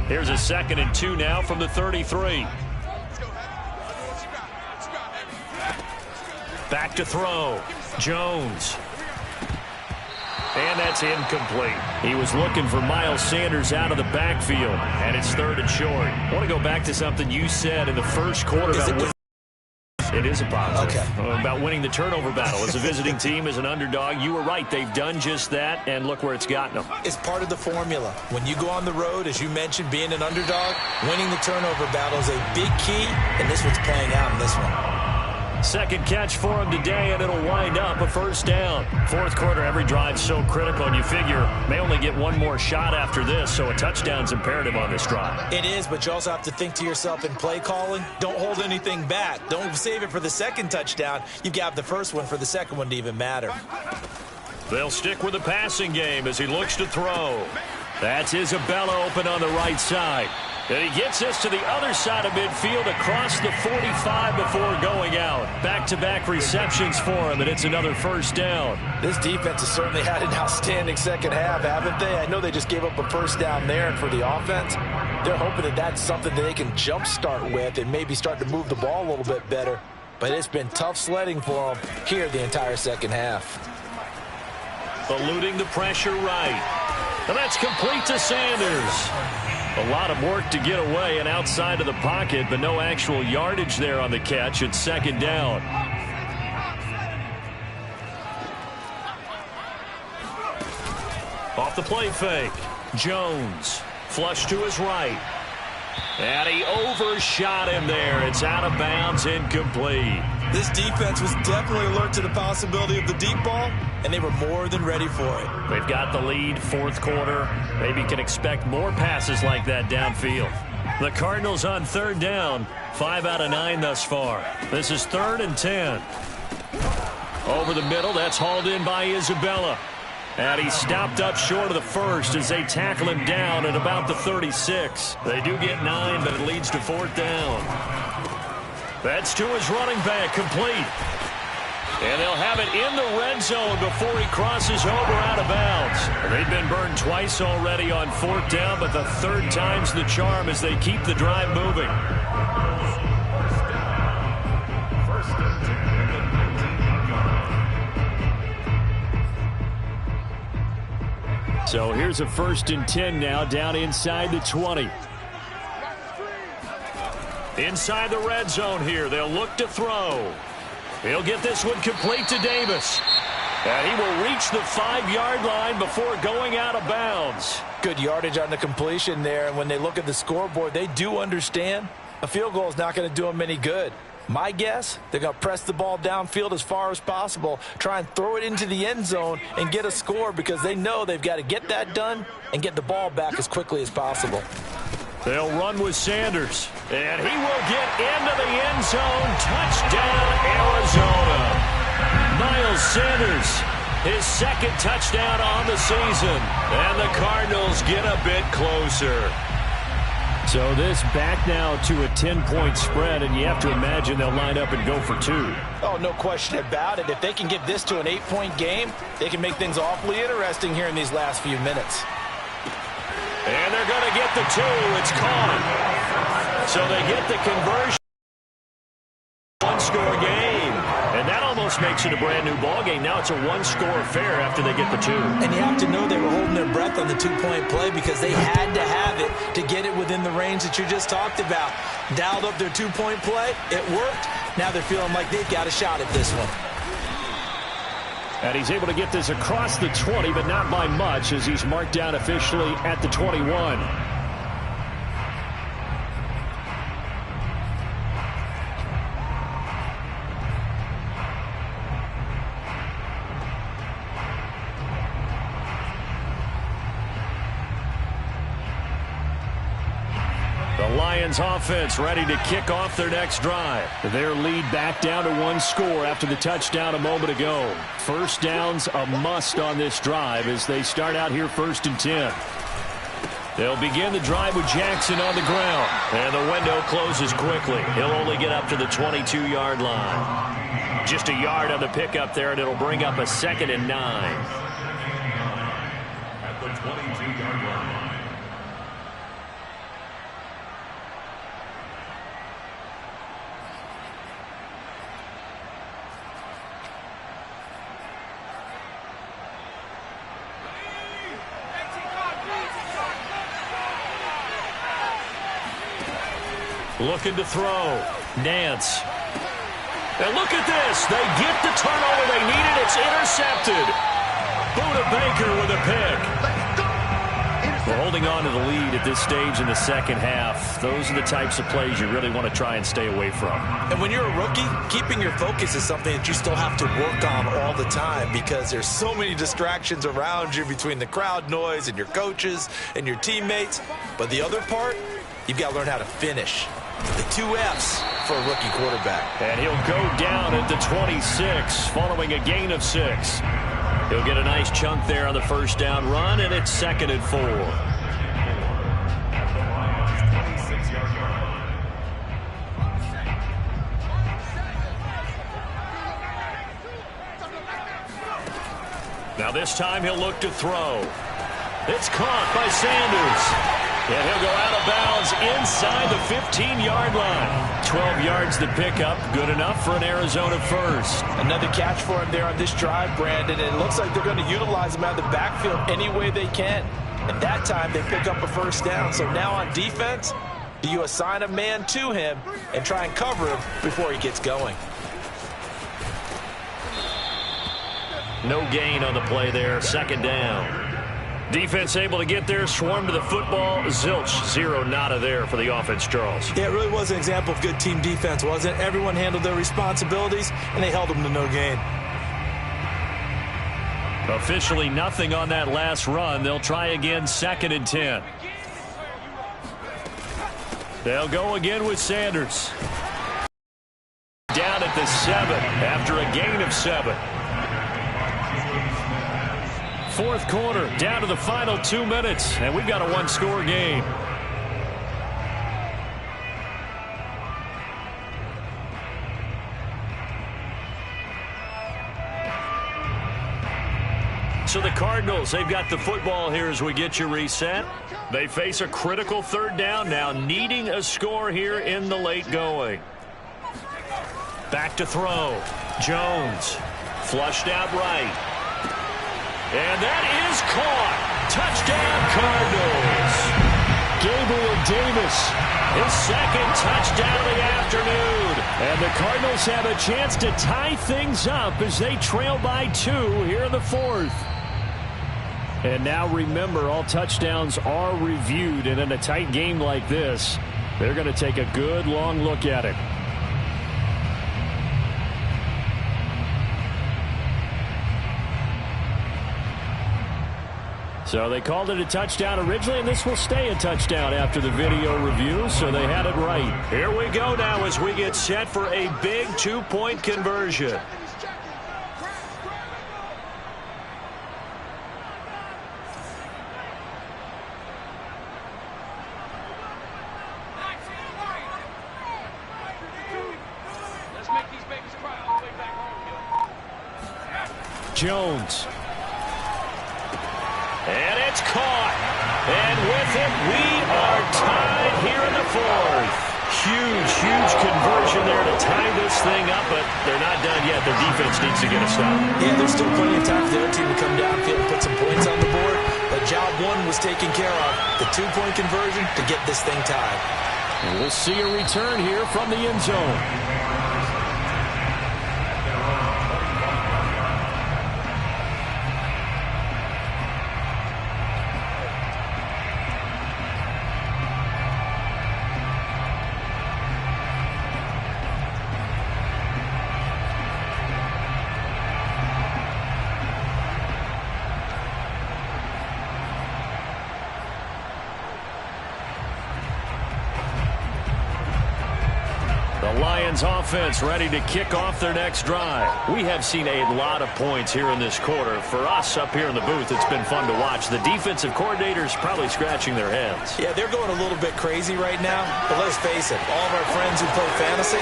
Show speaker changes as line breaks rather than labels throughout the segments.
Here's a 2nd and 2 now from the 33. Back to throw. Jones. And that's incomplete. He was looking for Miles Sanders out of the backfield, and it's 3rd and short. I want to go back to something you said in the first quarter about it is a positive.
Okay.
About winning the turnover battle. As a visiting team, as an underdog, you were right. They've done just that, and look where it's gotten them.
It's part of the formula. When you go on the road, as you mentioned, being an underdog, winning the turnover battle is a big key, and this one's playing out in this one.
2nd catch for him today, and it'll wind up a 1st down. 4th quarter, every drive's so critical, and you figure may only get one more shot after this, so a touchdown's imperative on this drive.
It is, but you also have to think to yourself in play calling, don't hold anything back. Don't save it for the 2nd touchdown. You've got the 1st one for the 2nd one to even matter.
They'll stick with the passing game as he looks to throw. That's Isabella open on the right side. And he gets this to the other side of midfield across the 45 before going out. Back-to-back receptions for him, and it's another 1st down.
This defense has certainly had an outstanding 2nd half, haven't they? I know they just gave up a 1st down there, and for the offense, they're hoping that that's something that they can jumpstart with and maybe start to move the ball a little bit better. But it's been tough sledding for them here the entire 2nd half.
Eluding the pressure right. And that's complete to Sanders. A lot of work to get away and outside of the pocket, but no actual yardage there on the catch. It's 2nd down. Off the play fake. Jones. Flush to his right. And he overshot him there. It's out of bounds, incomplete.
This defense was definitely alert to the possibility of the deep ball, and they were more than ready for it.
They've got the lead, 4th quarter. Maybe can expect more passes like that downfield. The Cardinals on 3rd down, 5 out of 9 thus far. This is 3rd and 10. Over the middle, that's hauled in by Isabella. And he stopped up short of the 1st as they tackle him down at about the 36. They do get 9, but it leads to 4th down. That's to his running back, complete. And they'll have it in the red zone before he crosses over out of bounds. They've been burned twice already on 4th down, but the 3rd time's the charm as they keep the drive moving. So here's a 1st and 10 now down inside the 20. Inside the red zone here. They'll look to throw. He'll get this one complete to Davis. And he will reach the 5-yard line before going out of bounds.
Good yardage on the completion there. And when they look at the scoreboard, they do understand a field goal is not going to do them any good. My guess, they're going to press the ball downfield as far as possible, try and throw it into the end zone and get a score because they know they've got to get that done and get the ball back as quickly as possible.
They'll run with Sanders, and he will get into the end zone. Touchdown, Arizona. Miles Sanders, his 2nd touchdown on the season, and the Cardinals get a bit closer. So this back now to a 10-point spread, and you have to imagine they'll line up and go for 2.
Oh, no question about it. If they can get this to an 8-point game, they can make things awfully interesting here in these last few minutes.
And they're going to get the 2. It's caught. So they get the conversion. One-score game. And that almost makes it a brand-new ball game. Now it's a one-score affair after they get the 2.
And you have to know they were holding their breath on the 2-point play because they had to have it to get it within the range that you just talked about. Dialed up their 2-point play. It worked. Now they're feeling like they've got a shot at this one.
And he's able to get this across the 20, but not by much as he's marked down officially at the 21. The Lions offense ready to kick off their next drive. Their lead back down to 1 score after the touchdown a moment ago. 1st down's a must on this drive as they start out here 1st and 10. They'll begin the drive with Jackson on the ground. And the window closes quickly. He'll only get up to the 22-yard line. Just a yard on the pickup there, and it'll bring up a 2nd and 9.
At the 22-yard line.
Looking to throw. Nance. And look at this. They get the turnover they needed. It's intercepted. Buda Baker with a pick. We're holding on to the lead at this stage in the second half. Those are the types of plays you really want to try and stay away from.
And when you're a rookie, keeping your focus is something that you still have to work on all the time because there's so many distractions around you between the crowd noise and your coaches and your teammates. But the other part, you've got to learn how to finish. The 2 F's for a rookie quarterback.
And he'll go down at the 26 following a gain of 6. He'll get a nice chunk there on the first down run, and it's 2nd and 4. Now this time he'll look to throw. It's caught by Sanders. And he'll go out of bounds inside the 15-yard line. 12 yards to pick up. Good enough for an Arizona first.
Another catch for him there on this drive, Brandon. And it looks like they're going to utilize him out of the backfield any way they can. And that time they pick up a first down. So now on defense, do you assign a man to him and try and cover him before he gets going?
No gain on the play there. 2nd down. Defense able to get there, swarm to the football. Zilch, 0 nada there for the offense, Charles.
Yeah, it really was an example of good team defense, wasn't it? Everyone handled their responsibilities, and they held them to no gain.
Officially nothing on that last run. They'll try again, 2nd and 10. They'll go again with Sanders. Down at the 7 after a gain of 7. 4th quarter, down to the final 2 minutes, and we've got a 1-score game. So the Cardinals, they've got the football here as we get you reset. They face a critical 3rd down now, needing a score here in the late going. Back to throw. Jones, flushed out right. And that is caught. Touchdown, Cardinals. Gabriel Davis, his 2nd touchdown of the afternoon. And the Cardinals have a chance to tie things up as they trail by 2 here in the 4th. And now remember, all touchdowns are reviewed. And in a tight game like this, they're going to take a good long look at it. So they called it a touchdown originally, and this will stay a touchdown after the video review, so they had it right. Here we go now as we get set for a big 2-point conversion.
Let's make these babies cry all the way back home.
Jones. And it's caught. And with it, we are tied here in the 4th. Huge conversion there to tie this thing up, but they're not done yet. Their defense needs to get a stop.
Yeah, there's still plenty of time for their team to come downfield and put some points on the board. But job 1 was taken care of. The 2-point conversion to get this thing tied.
And we'll see a return here from the end zone. Lions offense ready to kick off their next drive. We have seen a lot of points here in this quarter. For us up here in the booth, it's been fun to watch. The defensive coordinators probably scratching their heads.
Yeah, they're going a little bit crazy right now. But let's face it, all of our friends who play fantasy,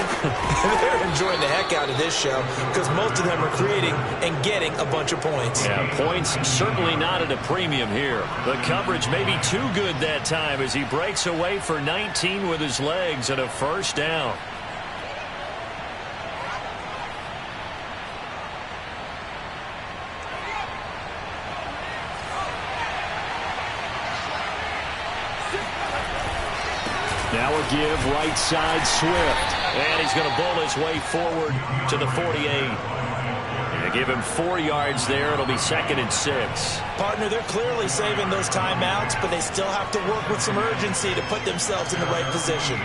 they're enjoying the heck out of this show because most of them are creating and getting a bunch of points.
Yeah, points certainly not at a premium here. The coverage may be too good that time as he breaks away for 19 with his legs and a first down. Now a give right side Swift. And he's going to bowl his way forward to the 48. And give him 4 yards there. It'll be 2nd and 6.
Partner, they're clearly saving those timeouts, but they still have to work with some urgency to put themselves in the right position.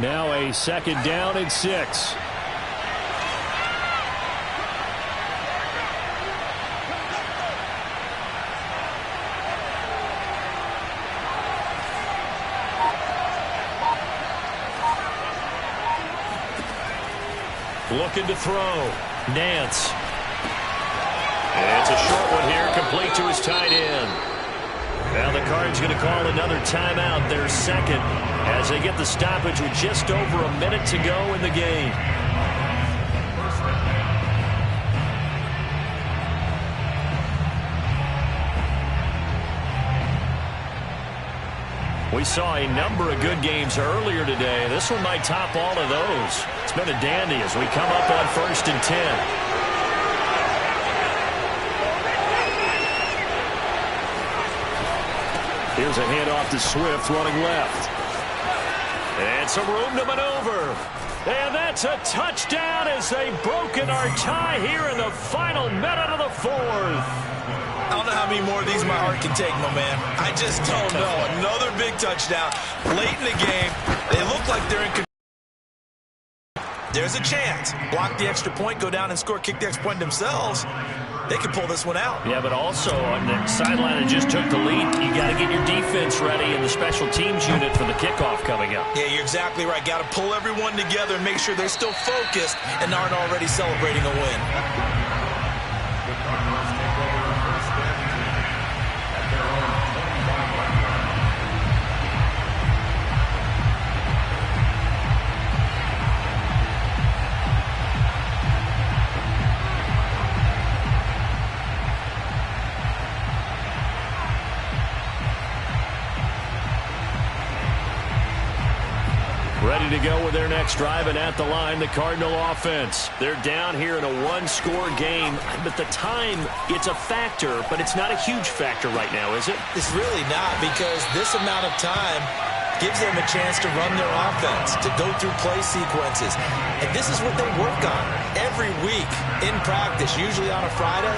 Now a 2nd down and 6. Looking to throw. Nance. It's a short one here, complete to his tight end. Now the Cards going to call another timeout, their 2nd, as they get the stoppage with just over a minute to go in the game. We saw a number of good games earlier today. This one might top all of those. It's been a dandy as we come up on 1st and 10. Here's a handoff to Swift running left. And some room to maneuver. And that's a touchdown as they've broken our tie here in the final minute of the 4th.
I don't know how many more of these my heart can take, my man. I just don't know. Another big touchdown. Late in the game, they look like they're in control. There's a chance. Block the extra point, go down and score, kick the extra point themselves. They can pull this one out.
Yeah, but also on the sideline that just took the lead, you got to get your defense ready in the special teams unit for the kickoff coming up.
Yeah, you're exactly right. Got to pull everyone together and make sure they're still focused and aren't already celebrating a win.
Ready to go with their next drive, and at the line, the Cardinal offense. They're down here in a one-score game, but the time, it's a factor, but it's not a huge factor right now, is it?
It's really not, because this amount of time gives them a chance to run their offense, to go through play sequences. And this is what they work on every week in practice, usually on a Friday.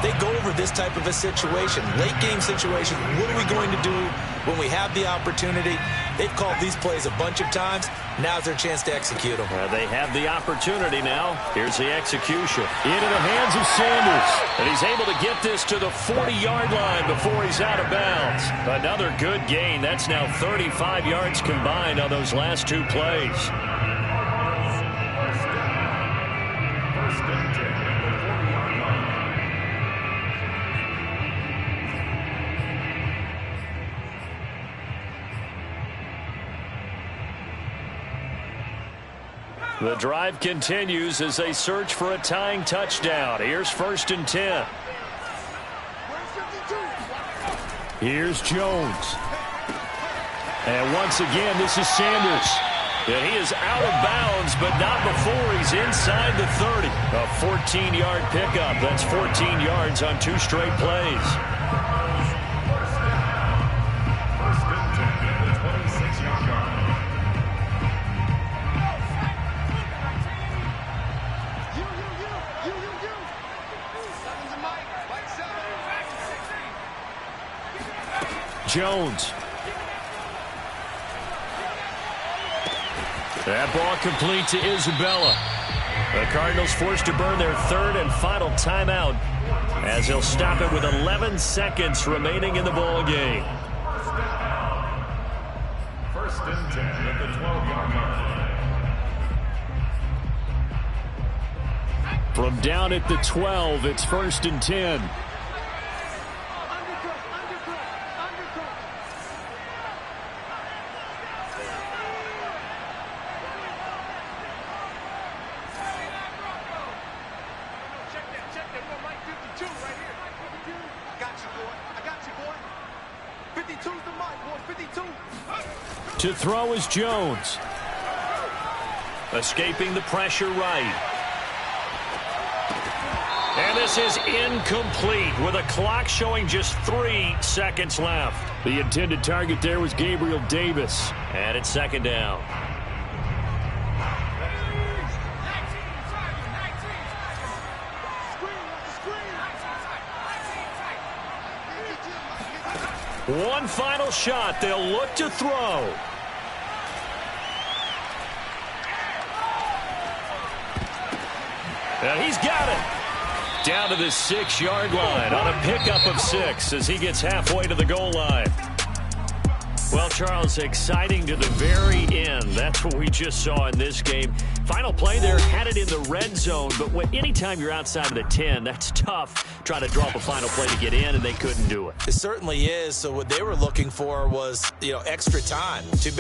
They go over this type of a situation, late game situation. What are we going to do when we have the opportunity? They've called these plays a bunch of times. Now's their chance to execute them.
They have the opportunity now. Here's the execution. Into the hands of Sanders. And he's able to get this to the 40-yard line before he's out of bounds. Another good gain. That's now 35 yards combined on those last 2 plays. The drive continues as they search for a tying touchdown. Here's 1st and 10. Here's Jones. And once again, this is Sanders. And he is out of bounds, but not before he's inside the 30. A 14-yard pickup. That's 14 yards on 2 straight plays. Jones. That ball complete to Isabella. The Cardinals forced to burn their 3rd and final timeout as they'll stop it with 11 seconds remaining in the ball game.
1st and 10 at the 12-yard line.
From down at the 12, it's 1st and 10. To throw is Jones. Escaping the pressure right. And This is incomplete with a clock showing just 3 seconds left.
The intended target there was Gabriel Davis.
And it's second down. One final shot. They'll look to throw. And he's got it. Down to the 6-yard line on a pickup of 6 as he gets halfway to the goal line. Well, Charles, exciting to the very end. That's what we just saw in this game. Final play there, had it in the red zone, but anytime you're outside of the 10, that's tough trying to draw up a final play to get in, and they couldn't do it.
It certainly is. So what they were looking for was, extra time. Too bad.